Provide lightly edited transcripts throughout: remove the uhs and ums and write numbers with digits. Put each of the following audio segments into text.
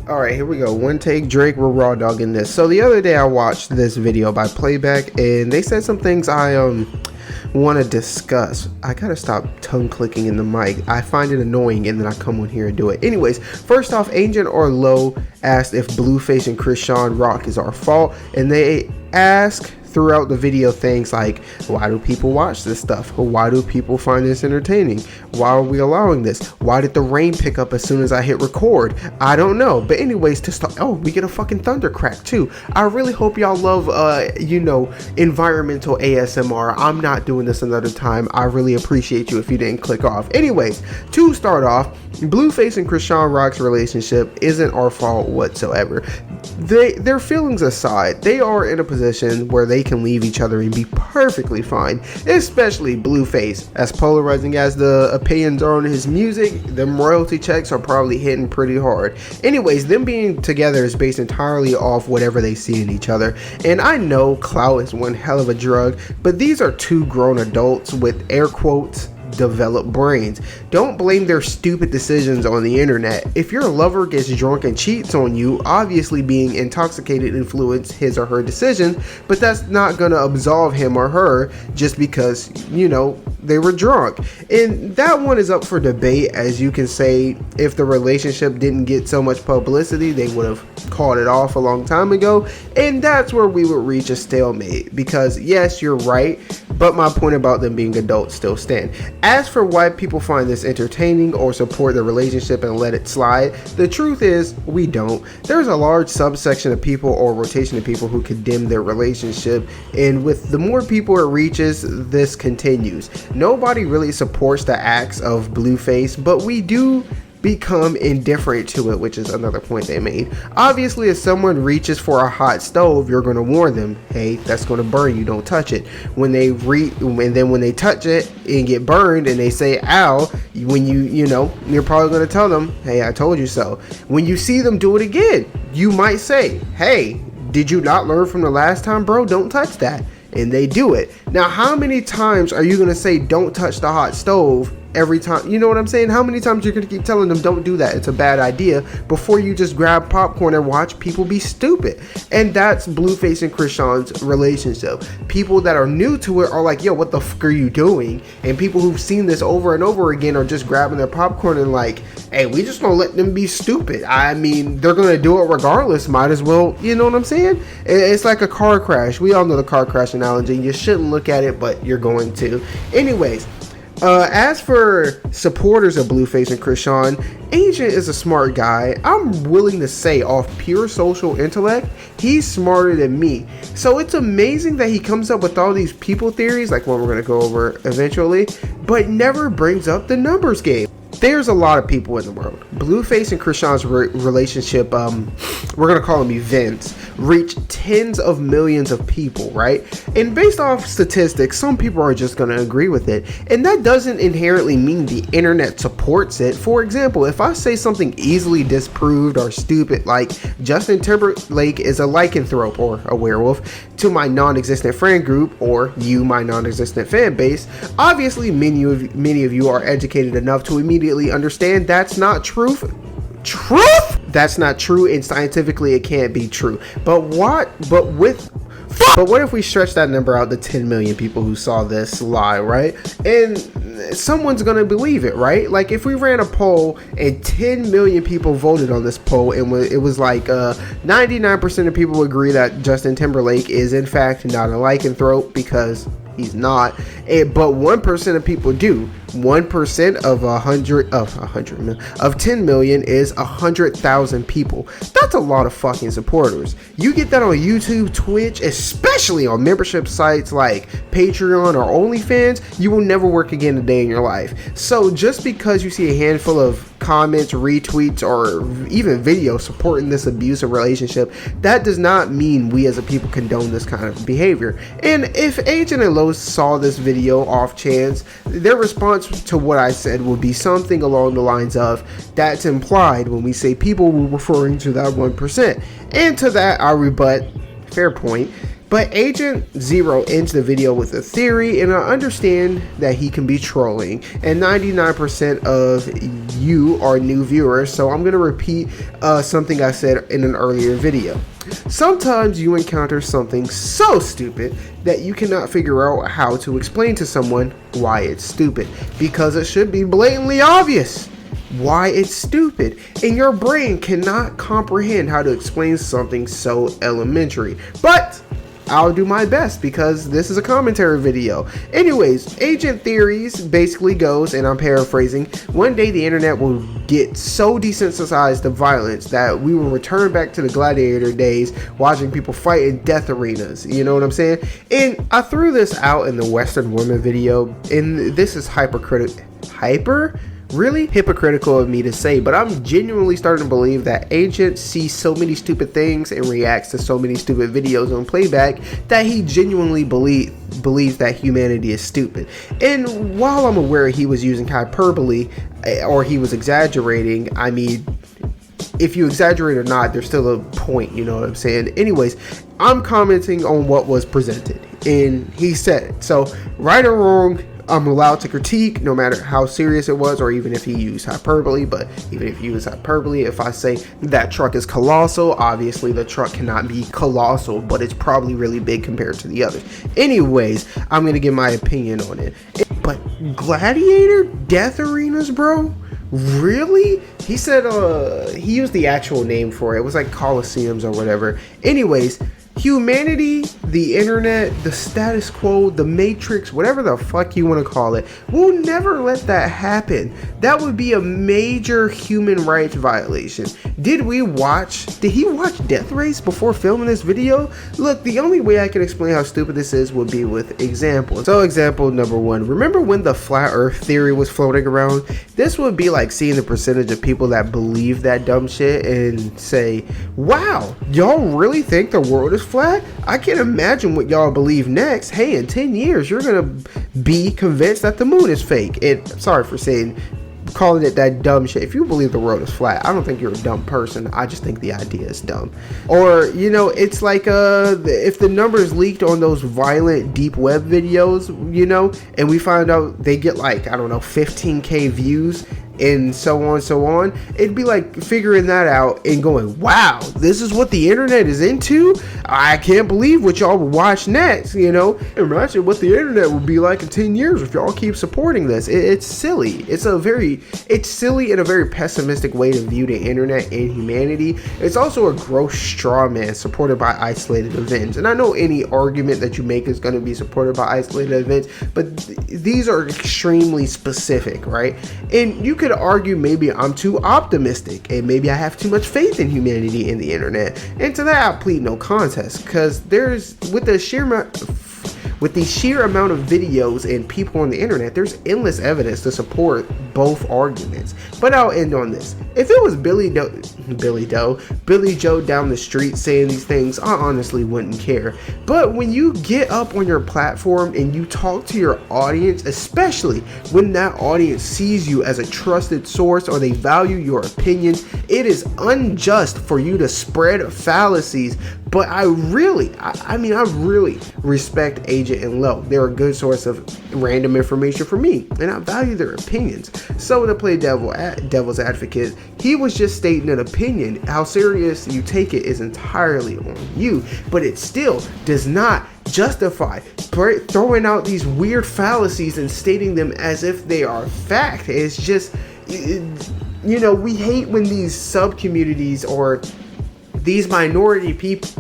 All right, here we go. One take, Drake, we're raw dogging this. So the other day I watched this video by Playback, and they said some things I want to discuss. I gotta stop tongue clicking in the mic. I find it annoying, and then I come on here and do it. Anyways, first off, Agent or Low asked if Blueface and Chrisean rock is our fault, and they ask throughout the video things like, why do people watch this stuff? Why do people find this entertaining? Why are we allowing this? Why did the rain pick up as soon as I hit record? I don't know. But anyways, to start, oh, we get a fucking thunder crack too. I really hope y'all love environmental ASMR. I'm not doing this another time. I really appreciate you if you didn't click off. Anyways, to start off, Blueface and Chrisean Rock's relationship isn't our fault whatsoever. Their feelings aside, they are in a position where they can leave each other and be perfectly fine, especially Blueface. As polarizing as the opinions are on his music, them royalty checks are probably hitting pretty hard. Anyways, them being together is based entirely off whatever they see in each other, and I know clout is one hell of a drug, but these are two grown adults with air quotes developed brains. Don't blame their stupid decisions on the internet. If your lover gets drunk and cheats on you, obviously being intoxicated influenced his or her decision, but that's not gonna absolve him or her just because, they were drunk. And that one is up for debate. As you can say, if the relationship didn't get so much publicity, they would have called it off a long time ago, and that's where we would reach a stalemate, because yes, you're right, but my point about them being adults still stand. As for why people find this entertaining or support the relationship and let it slide, the truth is we don't. There's a large subsection of people or rotation of people who condemn their relationship, and with the more people it reaches, this continues. Nobody really supports the acts of Blueface, but we do become indifferent to it, which is another point they made. Obviously, if someone reaches for a hot stove, you're going to warn them, hey, that's going to burn you, don't touch it. When they touch it and get burned and they say ow, when you're probably going to tell them, hey, I told you so. When you see them do it again, you might say, hey, did you not learn from the last time, bro? Don't touch that. And they do it. Now, how many times are you going to say don't touch the hot stove every time? You know what I'm saying? How many times you're going to keep telling them don't do that, it's a bad idea, before you just grab popcorn and watch people be stupid? And that's Blueface and Chrisean's relationship. People that are new to it are like, yo, what the fuck are you doing? And people who've seen this over and over again are just grabbing their popcorn and like, hey, we just gonna let them be stupid. I mean, they're gonna do it regardless, might as well, you know what I'm saying? It's like a car crash. We all know the car crash analogy. You shouldn't look at it, but you're going to. Anyways, as for supporters of Blueface and Chrisean, Agent is a smart guy. I'm willing to say, off pure social intellect, he's smarter than me. So it's amazing that he comes up with all these people theories, like what we're going to go over eventually, but never brings up the numbers game. There's a lot of people in the world. Blueface and Chrisean's relationship, we're going to call them events, reach tens of millions of people, right? And based off statistics, some people are just going to agree with it. And that doesn't inherently mean the internet supports it. For example, if I say something easily disproved or stupid, like Justin Timberlake is a lycanthrope or a werewolf, to my non-existent friend group, or you, my non-existent fan base, obviously many of you are educated enough to immediately understand that's not truth. That's not true, and scientifically it can't be true. But what if we stretch that number out to 10 million people who saw this lie, right? And someone's gonna believe it, right? Like if we ran a poll and 10 million people voted on this poll, and it was like 99% of people agree that Justin Timberlake is in fact not a lycanthrope, because he's not, but 1% of people do. 1% of 10 million is 100,000 people. That's a lot of fucking supporters. You get that on YouTube, Twitch, especially on membership sites like Patreon or OnlyFans, you will never work again a day in your life. So just because you see a handful of comments, retweets, or even videos supporting this abusive relationship, that does not mean we as a people condone this kind of behavior. And if Agent and Lowe's saw this video off chance, their response to what I said would be something along the lines of, that's implied when we say people were referring to that 1%. And to that I rebut, fair point, But Agent Zero ends the video with a theory, and I understand that he can be trolling, and 99% of you are new viewers, so I'm going to repeat something I said in an earlier video. Sometimes you encounter something so stupid that you cannot figure out how to explain to someone why it's stupid, because it should be blatantly obvious why it's stupid, and your brain cannot comprehend how to explain something so elementary. But I'll do my best because this is a commentary video. Anyways, Agent Theories basically goes, and I'm paraphrasing, one day the internet will get so desensitized to violence that we will return back to the gladiator days, watching people fight in death arenas. You know what I'm saying? And I threw this out in the Western Woman video, and this is really hypocritical of me to say, but I'm genuinely starting to believe that Agent sees so many stupid things and reacts to so many stupid videos on playback that he genuinely believes that humanity is stupid. And while I'm aware he was using hyperbole or he was exaggerating, I mean, if you exaggerate or not, there's still a point, you know what I'm saying? Anyways, I'm commenting on what was presented, and he said it. So, right or wrong, I'm allowed to critique no matter how serious it was, or even if he used hyperbole. But even if he used hyperbole, if I say that truck is colossal, obviously the truck cannot be colossal, but it's probably really big compared to the others. Anyways, I'm going to give my opinion on it. But gladiator death arenas, bro? Really? He said he used the actual name for it. It was like Coliseums or whatever. Anyways, humanity, the internet, the status quo, the matrix, whatever the fuck you want to call it, will never let that happen. That would be a major human rights violation. Did he watch Death Race before filming this video? Look, the only way I can explain how stupid this is would be with examples. So example number one, remember when the flat earth theory was floating around? This would be like seeing the percentage of people that believe that dumb shit and say, wow, y'all really think the world is flat? I can't imagine what y'all believe next. Hey, in 10 years, you're gonna be convinced that the moon is fake. And sorry for calling it that dumb shit. If you believe the world is flat, I don't think you're a dumb person. I just think the idea is dumb. Or, you know, it's like if the numbers leaked on those violent deep web videos, you know, and we find out they get like, I don't know, 15k views and so on, it'd be like figuring that out and going, wow, this is what the internet is into? I can't believe what y'all will watch next, you know? Imagine what the internet would be like in 10 years if y'all keep supporting this. It's silly. It's silly and a very pessimistic way to view the internet and humanity. It's also a gross straw man supported by isolated events. And I know any argument that you make is going to be supported by isolated events, but these are extremely specific, right? And you could argue maybe I'm too optimistic and maybe I have too much faith in humanity and the internet, and to that I plead no contest, because with the sheer amount of videos and people on the internet, there's endless evidence to support both arguments. But I'll end on this. If it was Billy Joe down the street saying these things, I honestly wouldn't care. But when you get up on your platform and you talk to your audience, especially when that audience sees you as a trusted source or they value your opinions, it is unjust for you to spread fallacies. But I really respect Agent and Low. They're a good source of random information for me, and I value their opinions. So to play devil's advocate, he was just stating an opinion. How serious you take it is entirely on you, but it still does not justify throwing out these weird fallacies and stating them as if they are fact. It's just, you know, we hate when these sub-communities or these minority people,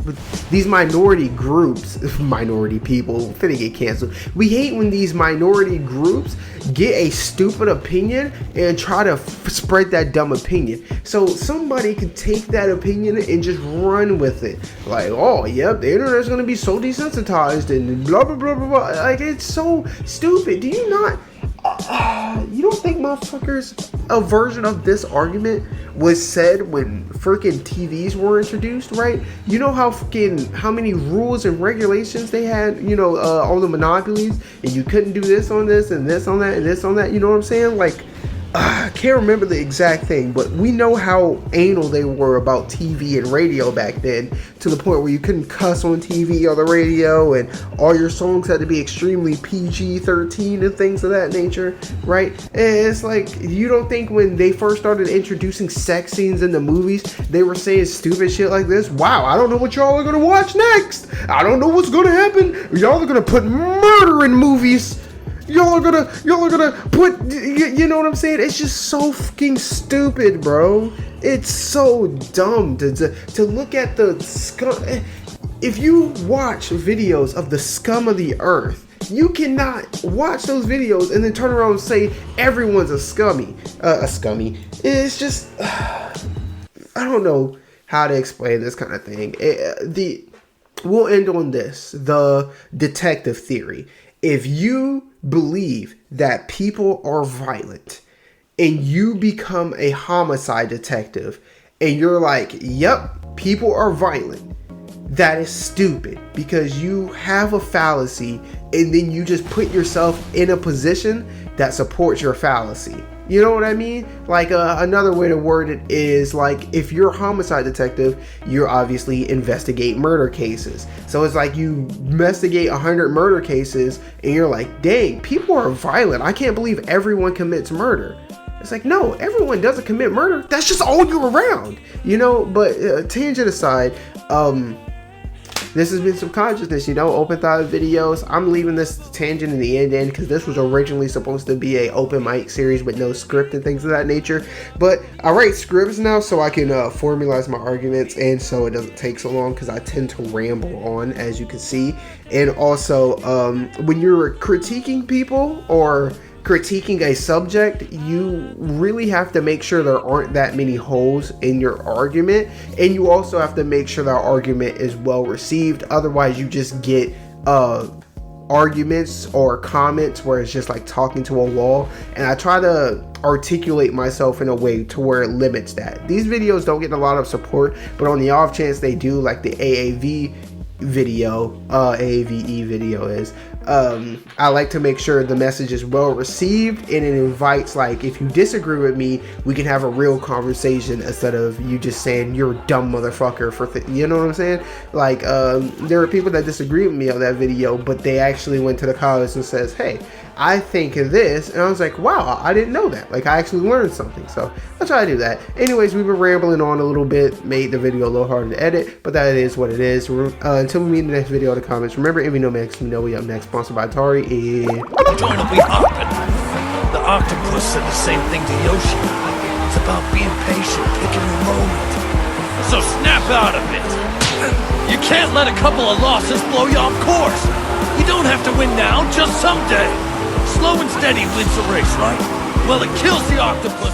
these minority groups, minority people, finna get canceled. We hate when these minority groups get a stupid opinion and try to spread that dumb opinion. So somebody can take that opinion and just run with it. Like, oh, yep, the internet's gonna be so desensitized and blah, blah, blah, blah, blah. Like, it's so stupid. Do you not? You don't think motherfuckers, a version of this argument was said when freaking TVs were introduced, right? You know how many rules and regulations they had, you know, all the monopolies, and you couldn't do this on this and this on that and this on that, you know what I'm saying? Like, can't remember the exact thing, but we know how anal they were about TV and radio back then, to the point where you couldn't cuss on TV or the radio, and all your songs had to be extremely PG-13 and things of that nature, right? And it's like, you don't think when they first started introducing sex scenes in the movies, they were saying stupid shit like this? Wow, I don't know what y'all are gonna watch next. I don't know what's gonna happen. Y'all are gonna put murder in movies. Y'all are gonna put, you know what I'm saying? It's just so fucking stupid, bro. It's so dumb to look at the scum. If you watch videos of the scum of the earth, you cannot watch those videos and then turn around and say everyone's a scummy. It's just, I don't know how to explain this kind of thing. We'll end on this, the detective theory. If you believe that people are violent and you become a homicide detective and you're like, yep, people are violent, that is stupid, because you have a fallacy and then you just put yourself in a position that supports your fallacy. You know what I mean? Like, another way to word it is, like, if you're a homicide detective, you obviously investigate murder cases. So it's like you investigate 100 murder cases and you're like, dang, people are violent. I can't believe everyone commits murder. It's like, no, everyone doesn't commit murder. That's just all you're around, you know? But tangent aside, this has been Some Consciousness, you know, open thought videos. I'm leaving this tangent in the end because this was originally supposed to be a open mic series with no script and things of that nature. But I write scripts now so I can formalize my arguments, and so it doesn't take so long, because I tend to ramble on, as you can see. And also, when you're critiquing people or critiquing a subject, you really have to make sure there aren't that many holes in your argument, and you also have to make sure that argument is well received. Otherwise, you just get arguments or comments where it's just like talking to a wall, and I try to articulate myself in a way to where it limits that. These videos don't get a lot of support, but on the off chance they do, like the AAVE video is, I like to make sure the message is well received, and it invites, like, if you disagree with me, we can have a real conversation instead of you just saying you're a dumb motherfucker for you know what I'm saying? Like, there are people that disagree with me on that video, but they actually went to the comments and says, hey, I think of this, and I was like, wow, I didn't know that. Like, I actually learned something. So I'll try to do that. Anyways, we've been rambling on a little bit, made the video a little harder to edit, but that is what it is. Until we meet in the next video in the comments, remember, if you know next, we know we up next. Sponsored by Atari. Join will be hopping. The octopus said the same thing to Yoshi. It's about being patient, picking your moment. So snap out of it. You can't let a couple of losses blow you off course. You don't have to win now, just someday. Slow and steady wins the race, right? Well, it kills the octopus.